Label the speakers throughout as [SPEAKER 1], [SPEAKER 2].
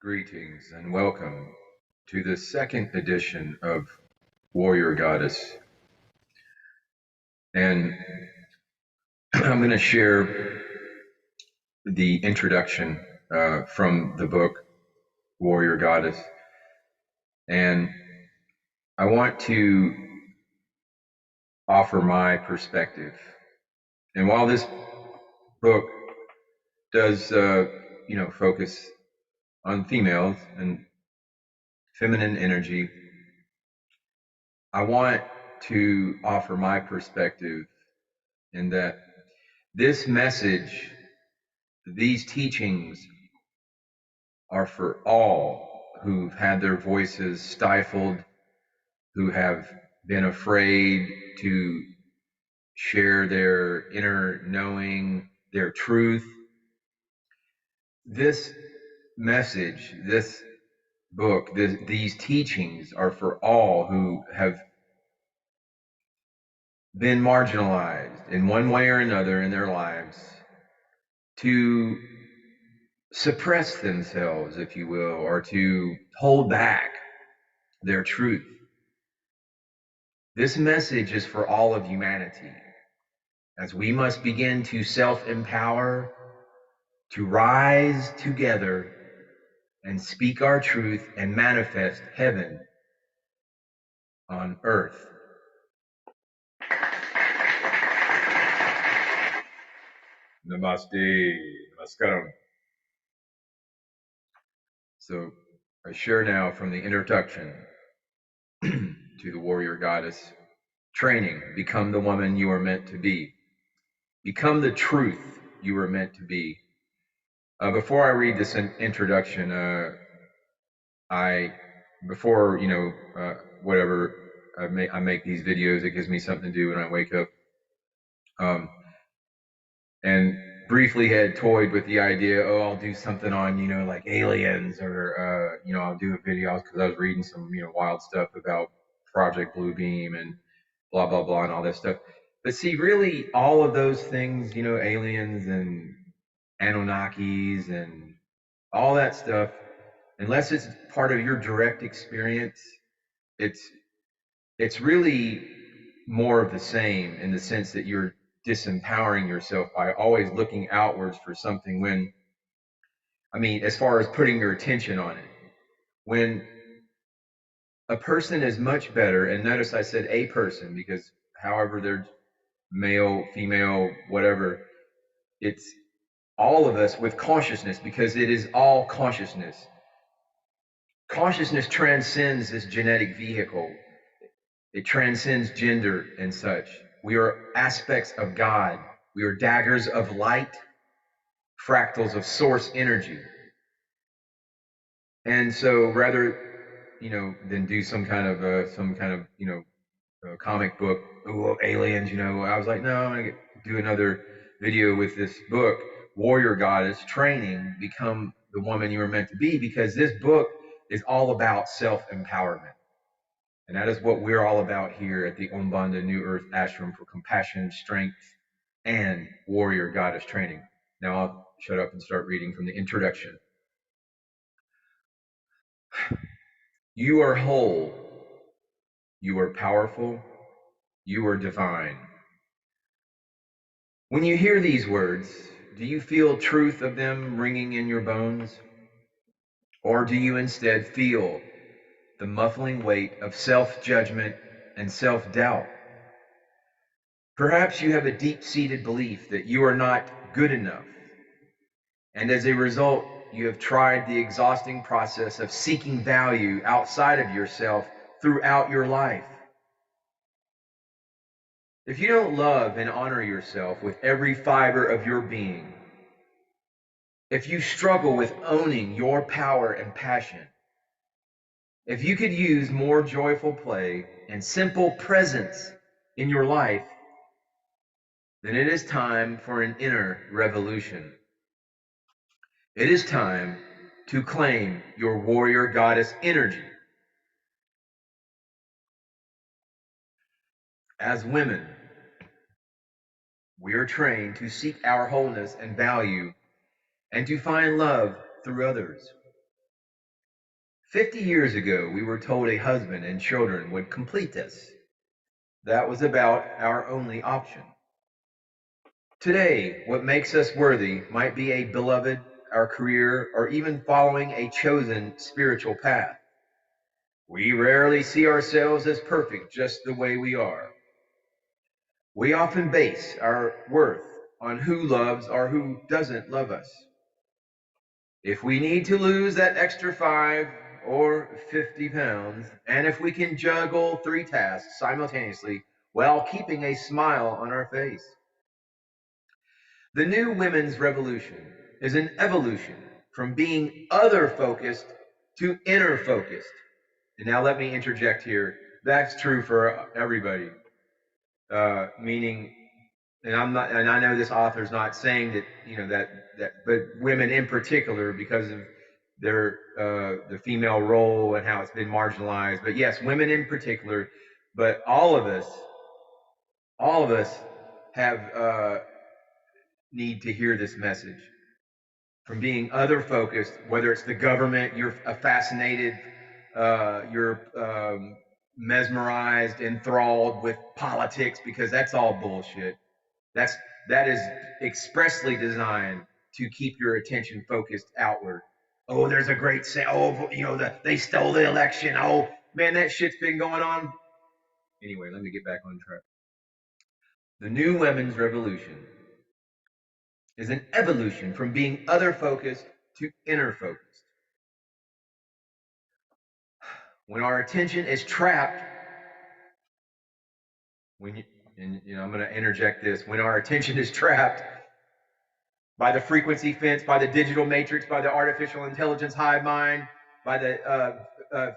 [SPEAKER 1] Greetings and welcome to the second edition of Warrior Goddess. And I'm going to share the introduction from the book Warrior Goddess. And I want to offer my perspective. And while this book does, focus on females and feminine energy, I want to offer my perspective in that this message, these teachings are for all who've had their voices stifled, who have been afraid to share their inner knowing, their truth. This message, this book, these teachings are for all who have been marginalized in one way or another in their lives to suppress themselves, if you will, or to hold back their truth. This message is for all of humanity, as we must begin to self-empower, to rise together and speak our truth and manifest heaven on earth. Namaste, namaskaram. So I share now from the introduction to the Warrior Goddess training. Become the woman you are meant to be. Become the truth you are meant to be. Before I read this introduction, whatever, I make these videos. It gives me something to do when I wake up. And briefly had toyed with the idea, I'll do something on, like aliens, or, I'll do a video because I was reading some, wild stuff about Project Bluebeam and blah, blah, blah, and all this stuff. But see, really, all of those things, aliens and Anunnakis and all that stuff, unless it's part of your direct experience, it's really more of the same, in the sense that you're disempowering yourself by always looking outwards for something, when, as far as putting your attention on it, when a person is much better, and notice I said a person, because however they're male, female, whatever, it's all of us with consciousness, because it is all consciousness. Consciousness transcends this genetic vehicle. It transcends gender and such. We are aspects of God. We are daggers of light, fractals of source energy. And so rather, than do some kind of, comic book, aliens, I was like, no, I'm going to do another video with this book, Warrior Goddess Training, Become the Woman You Were Meant to Be, because this book is all about self-empowerment. And that is what we're all about here at the Umbanda New Earth Ashram for compassion, strength, and warrior goddess training. Now I'll shut up and start reading from the introduction. You are whole. You are powerful. You are divine. When you hear these words, do you feel truth of them ringing in your bones? Or do you instead feel the muffling weight of self-judgment and self-doubt? Perhaps you have a deep-seated belief that you are not good enough, and as a result, you have tried the exhausting process of seeking value outside of yourself throughout your life. If you don't love and honor yourself with every fiber of your being, if you struggle with owning your power and passion, if you could use more joyful play and simple presence in your life, then it is time for an inner revolution. It is time to claim your warrior goddess energy. As women, we are trained to seek our wholeness and value, and to find love through others. 50 years ago, we were told a husband and children would complete us. That was about our only option. Today, what makes us worthy might be a beloved, our career, or even following a chosen spiritual path. We rarely see ourselves as perfect just the way we are. We often base our worth on who loves or who doesn't love us. If we need to lose that extra 5 or 50 pounds, and if we can juggle 3 tasks simultaneously while keeping a smile on our face. The new women's revolution is an evolution from being other focused to inner focused. And now let me interject here. That's true for everybody. Meaning, and I know this author's not saying that, but women in particular, because of their the female role and how it's been marginalized. But yes, women in particular, but all of us have need to hear this message. From being other focused, whether it's the government, you're fascinated, you're mesmerized, enthralled with politics, because that's all bullshit. That's that is expressly designed to keep your attention focused outward. Oh, there's a great sale. Oh, they stole the election. Oh man, that shit's been going on. Anyway, let me get back on track. The new women's revolution is an evolution from being other focused to inner focused. When our attention is trapped, when you, and I'm going to interject this, when our attention is trapped by the frequency fence, by the digital matrix, by the artificial intelligence hive mind, by the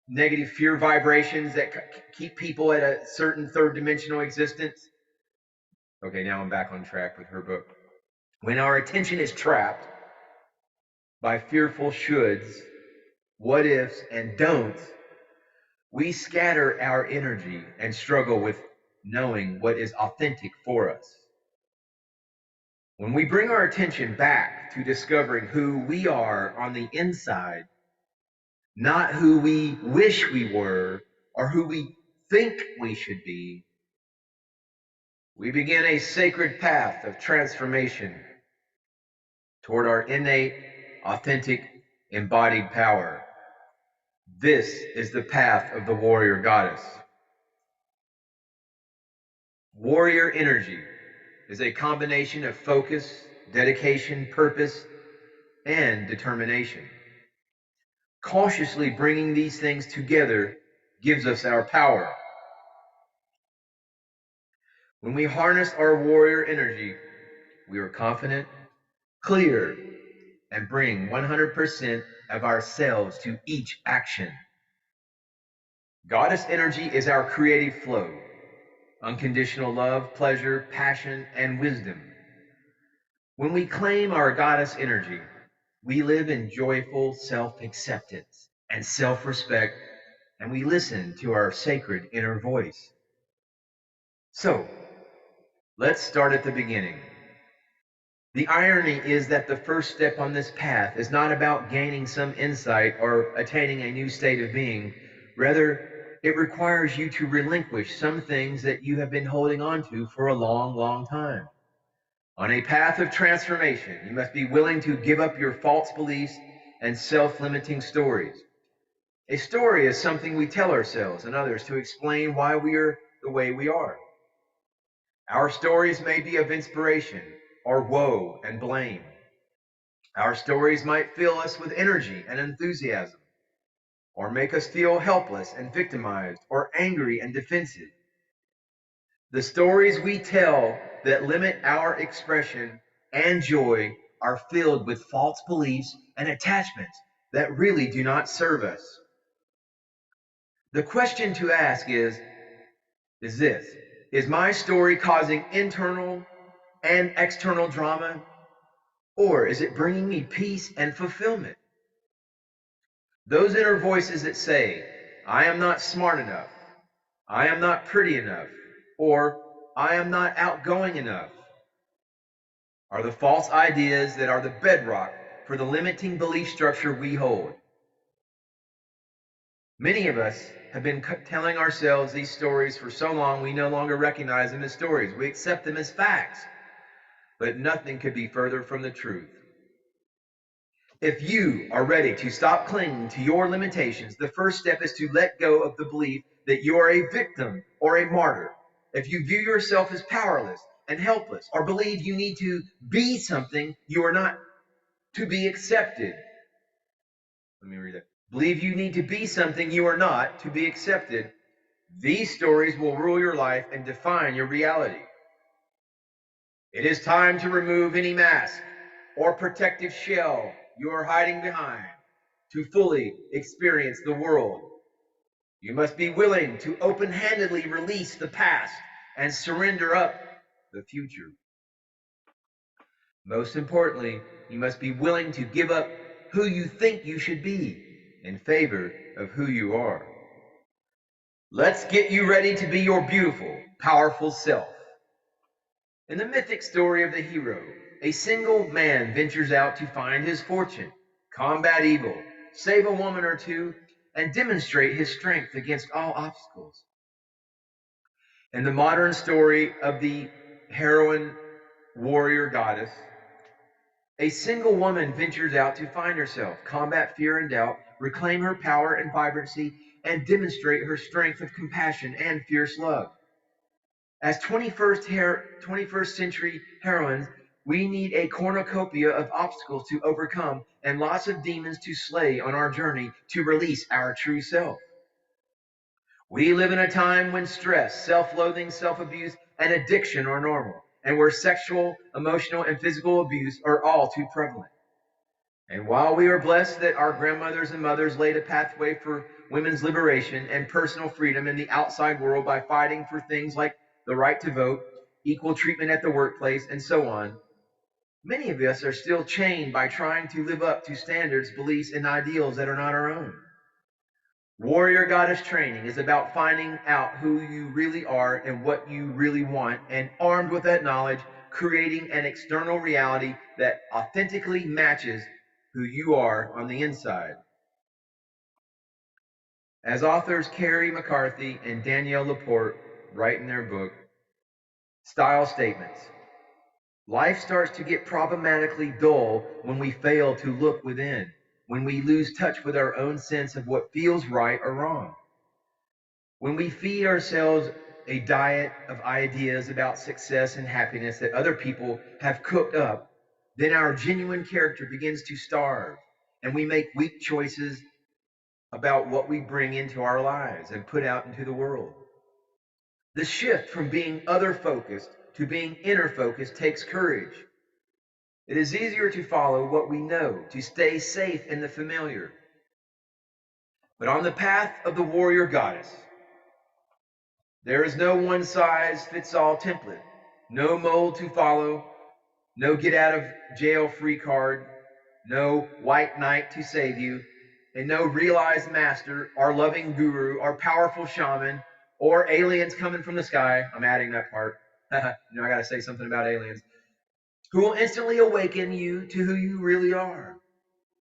[SPEAKER 1] negative fear vibrations that keep people at a certain third dimensional existence. Okay, now I'm back on track with her book. When our attention is trapped by fearful shoulds, what ifs, and don'ts, we scatter our energy and struggle with knowing what is authentic for us. When we bring our attention back to discovering who we are on the inside, not who we wish we were or who we think we should be, we begin a sacred path of transformation toward our innate, authentic, embodied power. This is the path of the warrior goddess. Warrior energy is a combination of focus, dedication, purpose, and determination. Cautiously bringing these things together gives us our power. When we harness our warrior energy, we are confident, clear, and bring 100% of ourselves to each action. Goddess energy is our creative flow, unconditional love, pleasure, passion, and wisdom. When we claim our goddess energy, we live in joyful self-acceptance and self-respect, and we listen to our sacred inner voice. So, let's start at the beginning. The irony is that the first step on this path is not about gaining some insight or attaining a new state of being. Rather, it requires you to relinquish some things that you have been holding on to for a long, long time. On a path of transformation, you must be willing to give up your false beliefs and self-limiting stories. A story is something we tell ourselves and others to explain why we are the way we are. Our stories may be of inspiration or woe and blame. Our stories might fill us with energy and enthusiasm, or make us feel helpless and victimized, or angry and defensive. The stories we tell that limit our expression and joy are filled with false beliefs and attachments that really do not serve us. The question to ask is this: is my story causing internal and external drama, or is it bringing me peace and fulfillment? Those inner voices that say, I am not smart enough, I am not pretty enough, or I am not outgoing enough, are the false ideas that are the bedrock for the limiting belief structure we hold. Many of us have been telling ourselves these stories for so long we no longer recognize them as stories. We accept them as facts. But nothing could be further from the truth. If you are ready to stop clinging to your limitations, the first step is to let go of the belief that you are a victim or a martyr. If you view yourself as powerless and helpless, or believe you need to be something you are not to be accepted, let me read it. Believe you need to be something you are not to be accepted, these stories will rule your life and define your reality. It is time to remove any mask or protective shell you are hiding behind to fully experience the world. You must be willing to open-handedly release the past and surrender up the future. Most importantly, you must be willing to give up who you think you should be in favor of who you are. Let's get you ready to be your beautiful, powerful self. In the mythic story of the hero, a single man ventures out to find his fortune, combat evil, save a woman or two, and demonstrate his strength against all obstacles. In the modern story of the heroine warrior goddess, a single woman ventures out to find herself, combat fear and doubt, reclaim her power and vibrancy, and demonstrate her strength of compassion and fierce love. As 21st century heroines, we need a cornucopia of obstacles to overcome and lots of demons to slay on our journey to release our true self. We live in a time when stress, self-loathing, self-abuse, and addiction are normal, and where sexual, emotional, and physical abuse are all too prevalent. And while we are blessed that our grandmothers and mothers laid a pathway for women's liberation and personal freedom in the outside world by fighting for things like the right to vote, equal treatment at the workplace, and so on, many of us are still chained by trying to live up to standards, beliefs, and ideals that are not our own. Warrior Goddess training is about finding out who you really are and what you really want, and armed with that knowledge, creating an external reality that authentically matches who you are on the inside. As authors Carrie McCarthy and Danielle Laporte write in their book, Style Statements, life starts to get problematically dull when we fail to look within, when we lose touch with our own sense of what feels right or wrong. When we feed ourselves a diet of ideas about success and happiness that other people have cooked up, then our genuine character begins to starve, and we make weak choices about what we bring into our lives and put out into the world. The shift from being other focused to being inner focused takes courage. It is easier to follow what we know, to stay safe in the familiar. But on the path of the warrior goddess, there is no one size fits all template, no mold to follow, no get out of jail free card, no white knight to save you, and no realized master or loving guru or powerful shaman or aliens coming from the sky. I'm adding that part. I got to say something about aliens. Who will instantly awaken you to who you really are.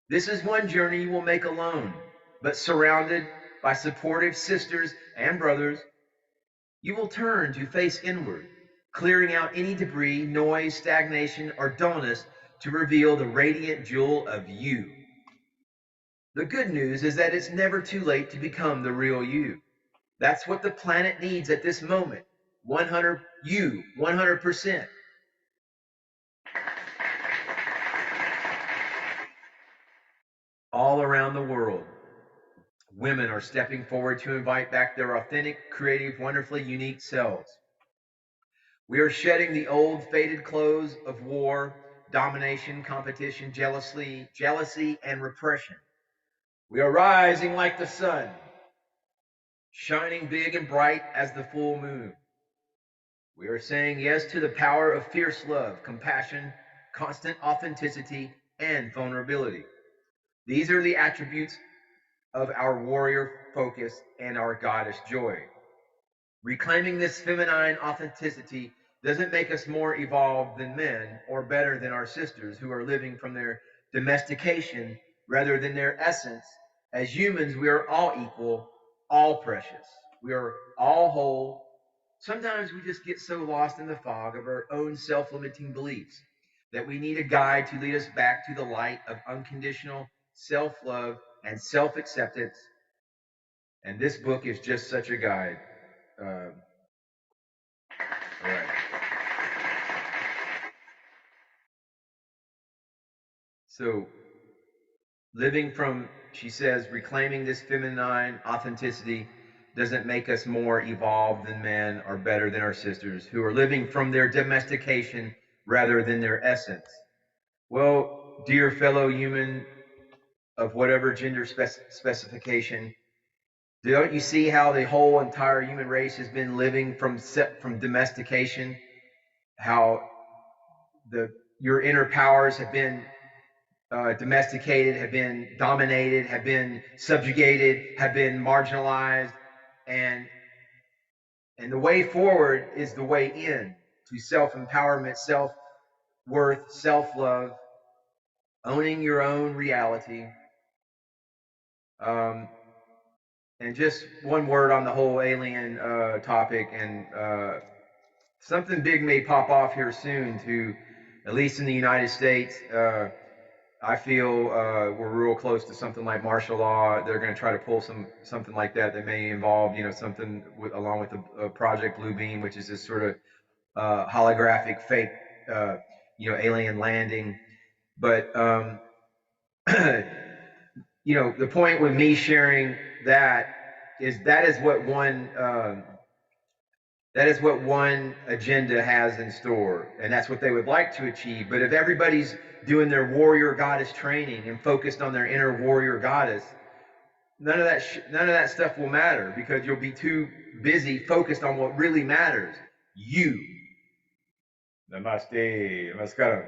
[SPEAKER 1] This is one journey you will make alone, but surrounded by supportive sisters and brothers. You will turn to face inward, clearing out any debris, noise, stagnation, or dullness to reveal the radiant jewel of you. The good news is that it's never too late to become the real you. That's what the planet needs at this moment. 100 you, 100%. All around the world, women are stepping forward to invite back their authentic, creative, wonderfully unique selves. We are shedding the old faded clothes of war, domination, competition, jealousy, and repression. We are rising like the sun, shining big and bright as the full moon. We are saying yes to the power of fierce love, compassion, constant authenticity, and vulnerability. These are the attributes of our warrior focus and our goddess joy. Reclaiming this feminine authenticity doesn't make us more evolved than men or better than our sisters who are living from their domestication rather than their essence As humans, we are all equal, all precious. We are all whole. Sometimes we just get so lost in the fog of our own self limiting beliefs that we need a guide to lead us back to the light of unconditional self love and self acceptance. And this book is just such a guide. All right. So, living from, she says, reclaiming this feminine authenticity doesn't make us more evolved than men or better than our sisters who are living from their domestication rather than their essence. Well, dear fellow human of whatever gender specification, don't you see how the whole entire human race has been living from domestication? How the your inner powers have been domesticated, have been dominated, have been subjugated, have been marginalized, and the way forward is the way in to self empowerment, self worth, self love, owning your own reality. Um, and just one word on the whole alien topic, and something big may pop off here soon. To at least in the United States. I feel we're real close to something like martial law. They're going to try to pull something like that that may involve, something along with the Project Bluebeam, which is this sort of holographic fake, alien landing. But the point with me sharing that is that is what one agenda has in store, and that's what they would like to achieve. But if everybody's doing their warrior goddess training and focused on their inner warrior goddess, none of that stuff will matter because you'll be too busy focused on what really matters. You. Namaste. Namaskaram.